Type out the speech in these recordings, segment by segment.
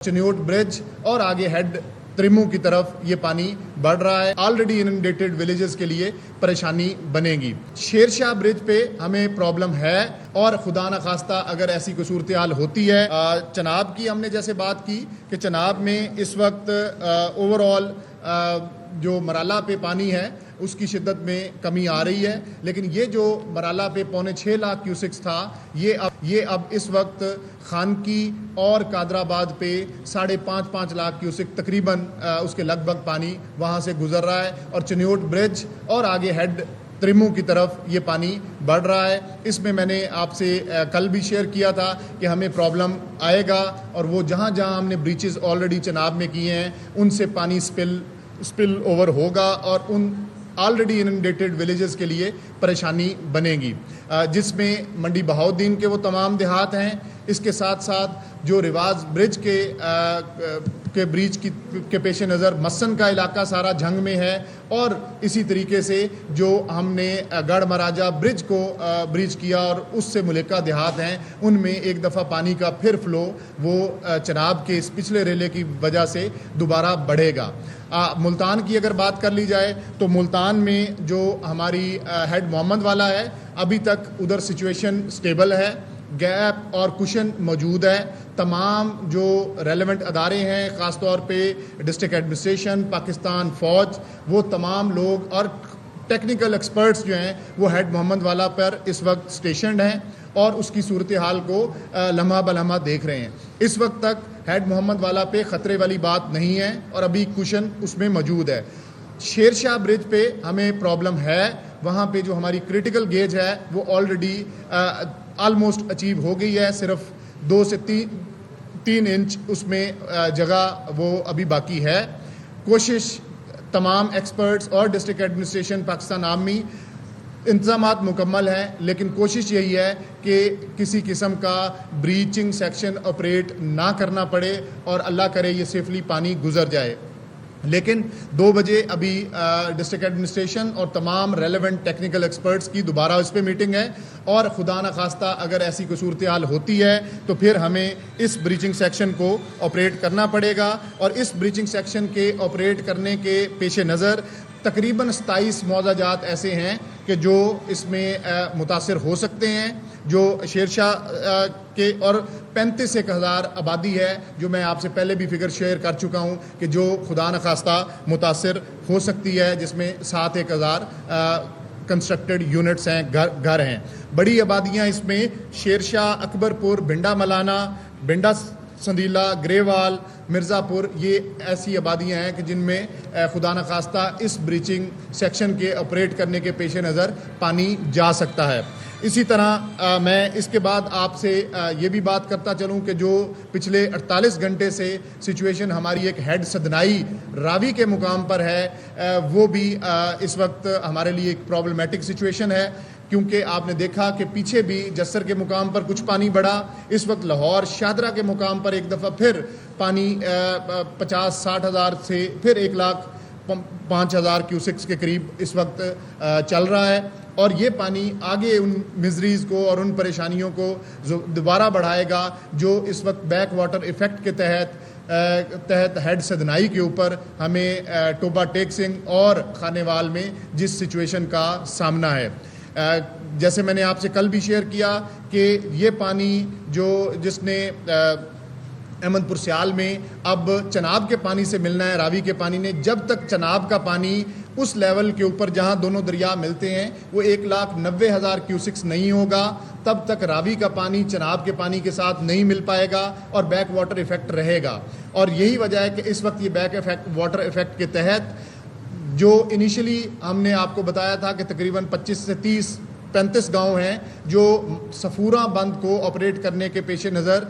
Chiniot bridge और आगे head त्रिमू की तरफ ये पानी बढ़ रहा है। ऑलरेडी इनडेटेड विलेजेस के लिए परेशानी बनेगी। शेरशाह ब्रिज पे हमें प्रॉब्लम है और खुदा न खास्ता अगर ऐसी कोई सूरत हाल होती है। चनाब की हमने जैसे बात की कि चनाब में इस वक्त ओवरऑल जो मराला पे पानी है उसकी शिद्दत में कमी आ रही है, लेकिन ये जो मराला पे 6.25 लाख क्यूसिक्स था ये अब इस वक्त खानकी और कादराबाद पे 5.5 लाख क्यूसिक तकरीबन उसके लगभग पानी वहाँ से गुजर रहा है और चन्योट ब्रिज और आगे हेड त्रिमू की तरफ ये पानी बढ़ रहा है। इसमें मैंने आपसे कल भी शेयर किया था कि हमें प्रॉब्लम आएगा और वो जहाँ जहाँ हमने ब्रीचेस ऑलरेडी चनाब में किए हैं उनसे पानी स्पिल ओवर होगा और उन ऑलरेडी इनडेटेड विलेजेस के लिए परेशानी बनेगी, जिसमें मंडी बहाउद्दीन के वो तमाम देहात हैं। इसके साथ साथ जो रिवाज ब्रिज के ब्रिज के पेश नज़र मसन का इलाका सारा जंग में है और इसी तरीके से जो हमने गढ़ महाराजा ब्रिज को ब्रिज किया और उससे मुल्का देहात हैं उनमें एक दफ़ा पानी का फिर फ्लो वो चनाब के इस पिछले रेले की वजह से दोबारा बढ़ेगा। मुल्तान की अगर बात कर ली जाए तो मुल्तान में जो हमारी हेड मोहम्मद वाला है अभी तक उधर सिचुएशन स्टेबल है, गैप और कुशन मौजूद है। तमाम जो रेलेवेंट अदारे हैं ख़ास तौर पे डिस्ट्रिक्ट एडमिनिस्ट्रेशन, पाकिस्तान फ़ौज, वो तमाम लोग और टेक्निकल एक्सपर्ट्स जो हैं वो हेड मोहम्मद वाला पर इस वक्त स्टेशनड हैं और उसकी सूरत हाल को लम्हा बलम्हा देख रहे हैं। इस वक्त तक हेड मोहम्मद वाला पे ख़तरे वाली बात नहीं है और अभी कुशन उसमें मौजूद है। शेरशाह ब्रिज पे हमें प्रॉब्लम है, वहाँ पे जो हमारी क्रिटिकल गेज है वो ऑलरेडी ऑलमोस्ट अचीव हो गई है, सिर्फ 2 से 3 इंच उसमें जगह वो अभी बाकी है। कोशिश तमाम एक्सपर्ट्स और डिस्ट्रिक्ट एडमिनिस्ट्रेशन पाकिस्तान आर्मी इंतज़ामात मुकम्मल हैं, लेकिन कोशिश यही है कि किसी किस्म का ब्रीचिंग सेक्शन ऑपरेट ना करना पड़े और अल्लाह करे ये सेफली पानी गुजर जाए। लेकिन 2 बजे अभी डिस्ट्रिक्ट एडमिनिस्ट्रेशन और तमाम रेलेवेंट टेक्निकल एक्सपर्ट्स की दोबारा इस पर मीटिंग है और खुदा न खास्ता अगर ऐसी कोई सूरत हाल होती है तो फिर हमें इस ब्रीचिंग सेक्शन को ऑपरेट करना पड़ेगा और इस ब्रीचिंग सेक्शन के ऑपरेट करने के पेश नज़र तकरीबन 27 मौज़ाजात ऐसे हैं कि जो इसमें मुतासिर हो सकते हैं, जो शेरशाह के और 35 हज़ार आबादी है जो मैं आपसे पहले भी फिगर शेयर कर चुका हूँ कि जो खुदा न खास्ता मुतासिर हो सकती है, जिसमें 7-1 हज़ार कंस्ट्रक्टेड यूनिट्स हैं, घर हैं। बड़ी आबादियाँ इसमें शेरशाह, अकबरपुर, भिंडा मलाना, भिंडा संदीला, ग्रेवाल, मिर्ज़ापुर, ये ऐसी आबादियाँ हैं कि जिनमें खुदा न खास्ता इस ब्रीचिंग सेक्शन के ऑपरेट करने के पेश नज़र पानी जा सकता है। इसी तरह मैं इसके बाद आपसे ये भी बात करता चलूँ कि जो पिछले 48 घंटे से सिचुएशन हमारी एक हेड सदनाई रावी के मुकाम पर है, वो भी इस वक्त हमारे लिए एक प्रॉब्लमेटिक सिचुएशन है, क्योंकि आपने देखा कि पीछे भी जस्सर के मुकाम पर कुछ पानी बढ़ा। इस वक्त लाहौर शाहदरा के मुकाम पर एक दफ़ा फिर पानी 50-60 हज़ार से फिर 1,05,000 क्यूसिक्स के करीब इस वक्त चल रहा है और ये पानी आगे उन मिजरीज़ को और उन परेशानियों को दोबारा बढ़ाएगा जो इस वक्त बैक वाटर इफ़ेक्ट के तहत हेड सदनाई के ऊपर हमें टोबा टेक सिंह और खानेवाल में जिस सिचुएशन का सामना है। जैसे मैंने आपसे कल भी शेयर किया कि ये पानी जिसने अहमदपुर सियाल में अब चनाब के पानी से मिलना है, रावी के पानी ने, जब तक चनाब का पानी उस लेवल के ऊपर जहां दोनों दरिया मिलते हैं वो 1,90,000 क्यूसिक्स नहीं होगा, तब तक रावी का पानी चनाब के पानी के साथ नहीं मिल पाएगा और बैक वाटर इफेक्ट रहेगा। और यही वजह है कि इस वक्त ये बैक वाटर इफेक्ट के तहत जो इनिशियली हमने आपको बताया था कि तकरीबन 25 से 35 गांव हैं जो सफूरा बंद को ऑपरेट करने के पेश नज़र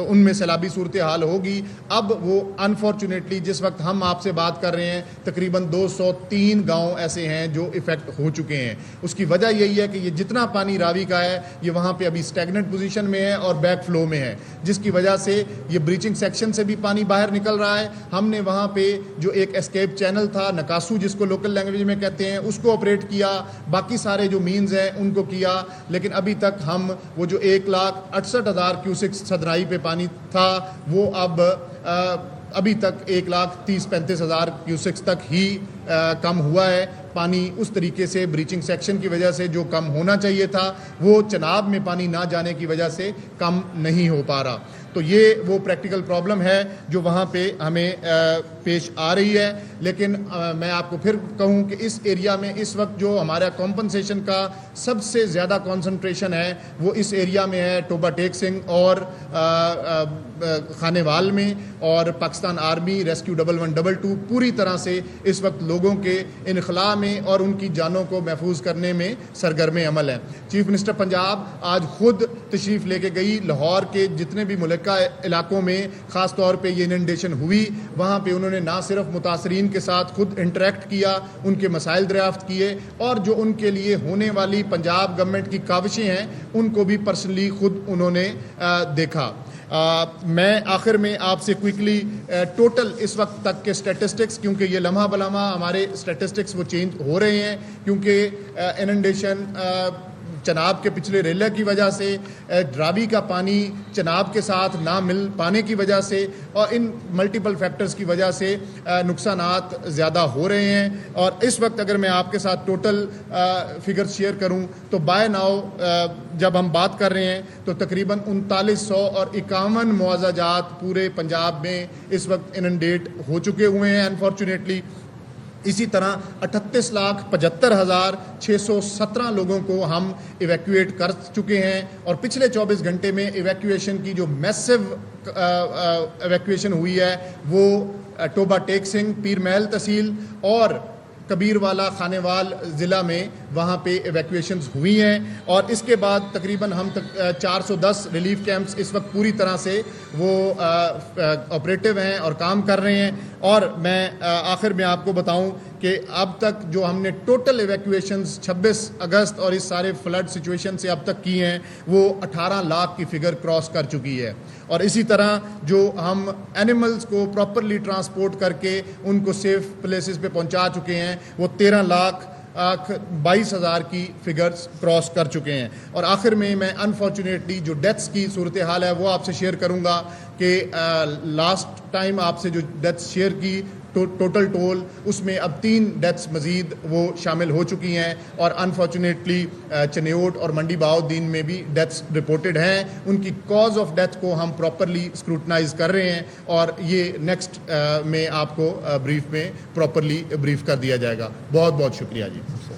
उनमें सैलाबी सूरत हाल होगी। अब वो अनफॉर्चुनेटली जिस वक्त हम आपसे बात कर रहे हैं तकरीबन 203 गांव ऐसे हैं जो इफ़ेक्ट हो चुके हैं। उसकी वजह यही है कि ये जितना पानी रावी का है ये वहाँ पे अभी स्टैगनेंट पोजीशन में है और बैक फ्लो में है, जिसकी वजह से ये ब्रीचिंग सेक्शन से भी पानी बाहर निकल रहा है। हमने वहाँ पे जो एक एस्केप चैनल था, नकासू जिसको लोकल लैंग्वेज में कहते हैं, उसको ऑपरेट किया। बाकी सारे जो मीन्स हैं उनको किया, लेकिन अभी तक हम वो जो 1,68,000 क्यूसिक सदनाई पे पानी था वो अब अभी तक 1,30,35,000 क्यूसिक्स तक ही कम हुआ है। पानी उस तरीके से ब्रीचिंग सेक्शन की वजह से जो कम होना चाहिए था वो चनाब में पानी ना जाने की वजह से कम नहीं हो पा रहा। तो ये वो प्रैक्टिकल प्रॉब्लम है जो वहाँ पे हमें पेश आ रही है। लेकिन मैं आपको फिर कहूँ कि इस एरिया में इस वक्त जो हमारा कॉम्पनसेशन का सबसे ज़्यादा कॉन्सनट्रेशन है वो इस एरिया में है, टोबा टेक सिंह और खानेवाल में, और पाकिस्तान आर्मी रेस्क्यू 1112 पूरी तरह से इस वक्त लोगों के इनखला में और उनकी जानों को महफूज करने में सरगर्म अमल है। चीफ मिनिस्टर पंजाब आज खुद तशरीफ़ लेके गई लाहौर के जितने भी मुल्का इलाकों में ख़ास तौर पे ये इनंडेशन हुई, वहाँ पे उन्होंने ना सिर्फ मुतासरीन के साथ खुद इंटरेक्ट किया, उनके मसाइल दरियाफ्त किए, और जो उनके लिए होने वाली पंजाब गवर्नमेंट की काविशें हैं उनको भी पर्सनली खुद उन्होंने देखा। मैं आखिर में आपसे क्विकली टोटल इस वक्त तक के स्टैटिस्टिक्स, क्योंकि ये लम्हा बलम्हा हमारे स्टैटिस्टिक्स वो चेंज हो रहे हैं, क्योंकि इनंडेशन चनाब के पिछले रेला की वजह से, ड्राबी का पानी चनाब के साथ ना मिल पाने की वजह से, और इन मल्टीपल फैक्टर्स की वजह से नुकसानात ज़्यादा हो रहे हैं। और इस वक्त अगर मैं आपके साथ टोटल फिगर्स शेयर करूं तो बाय नाउ जब हम बात कर रहे हैं तो तकरीबन 3900 और 51 मुआवजा जात पूरे पंजाब में इस वक्त इनंडेट हो चुके हुए हैं अनफॉर्चुनेटली। इसी तरह 38,75,617 लोगों को हम इवैक्यूएट कर चुके हैं, और पिछले 24 घंटे में इवैक्यूएशन की जो मैसिव इवैक्यूएशन हुई है वो टोबा टेक सिंह, पीर महल तहसील और कबीरवाला खानेवाल ज़िला में वहाँ पे इवैक्यूएशंस हुई हैं। और इसके बाद तकरीबन हम 410 रिलीफ कैंप्स इस वक्त पूरी तरह से वो ऑपरेटिव हैं और काम कर रहे हैं। और मैं आखिर में आपको बताऊं कि अब तक जो हमने टोटल इवैक्यूएशंस 26 अगस्त और इस सारे फ्लड सिचुएशन से अब तक की हैं वो 18 लाख की फिगर क्रॉस कर चुकी है। और इसी तरह जो हम एनिमल्स को प्रॉपरली ट्रांसपोर्ट करके उनको सेफ प्लेसेस पे पहुंचा चुके हैं वो 13,22,000 की फिगर्स क्रॉस कर चुके हैं। और आखिर में मैं अनफॉर्चुनेटली जो डेथ्स की सूरत हाल है वो आपसे शेयर करूंगा कि लास्ट टाइम आपसे जो डेथ्स शेयर की टोटल टोल उसमें अब 3 डेथ्स मजीद वो शामिल हो चुकी हैं, और अनफॉर्चुनेटली चनेओट और मंडी बहाउद्दीन में भी डेथ्स रिपोर्टेड हैं। उनकी कॉज ऑफ डेथ को हम प्रॉपरली स्क्रूटनाइज कर रहे हैं और ये नेक्स्ट में आपको ब्रीफ में प्रॉपरली ब्रीफ कर दिया जाएगा। बहुत बहुत शुक्रिया जी।